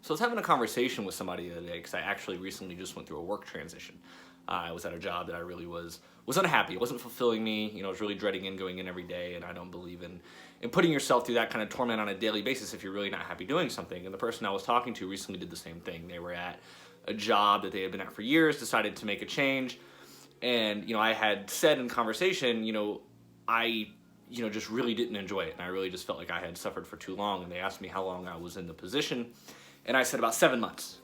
So I was having a conversation with somebody the other day because I actually recently just went through a work transition. I was at a job that I really was unhappy. It wasn't fulfilling me. I was really dreading going in every day, and I don't believe in putting yourself through that kind of torment on a daily basis if you're really not happy doing something. And the person I was talking to recently did the same thing. They were at a job that they had been at for years, decided to make a change, and I had said in conversation, I just really didn't enjoy it, and I really just felt like I had suffered for too long. And they asked me how long I was in the position, and I said about 7 months.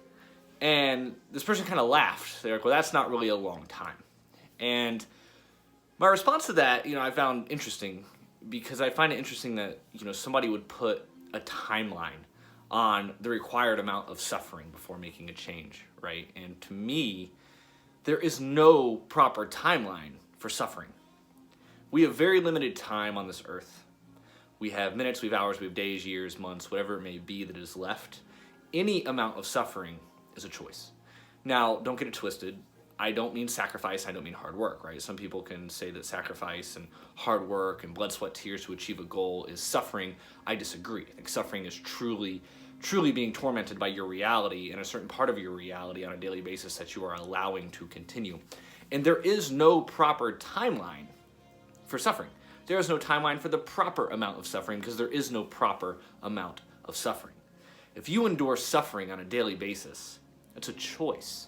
And this person kind of laughed. They're like, well, that's not really a long time. And my response to that, I found interesting, because I find it interesting that, somebody would put a timeline on the required amount of suffering before making a change, right? And to me, there is no proper timeline for suffering. We have very limited time on this earth. We have minutes, we have hours, we have days, years, months, whatever it may be that is left. Any amount of suffering is a choice. Now, don't get it twisted. I don't mean sacrifice, I don't mean hard work, right? Some people can say that sacrifice and hard work and blood, sweat, tears to achieve a goal is suffering. I disagree. I think suffering is truly being tormented by your reality and a certain part of your reality on a daily basis that you are allowing to continue. And there is no proper timeline for suffering. There is no timeline for the proper amount of suffering, because there is no proper amount of suffering. If you endure suffering on a daily basis, it's a choice.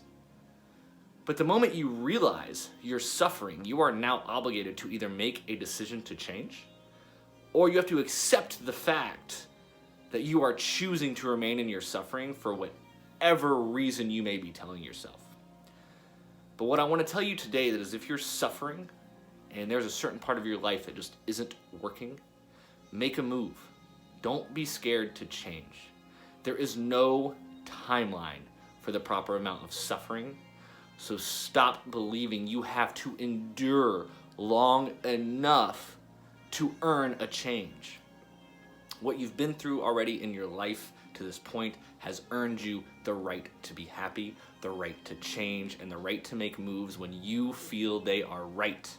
But the moment you realize you're suffering, you are now obligated to either make a decision to change, or you have to accept the fact that you are choosing to remain in your suffering for whatever reason you may be telling yourself. But what I want to tell you today is, if you're suffering and there's a certain part of your life that just isn't working, make a move. Don't be scared to change. There is no timeline for the proper amount of suffering. So stop believing you have to endure long enough to earn a change. What you've been through already in your life to this point has earned you the right to be happy, the right to change, and the right to make moves when you feel they are right.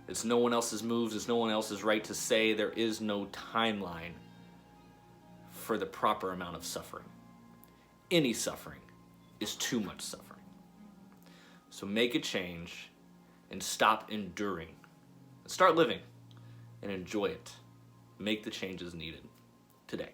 It's no one else's moves, it's no one else's right to say. There is no timeline for the proper amount of suffering. Any suffering is too much suffering. So make a change and stop enduring. And start living and enjoy it. Make the changes needed today.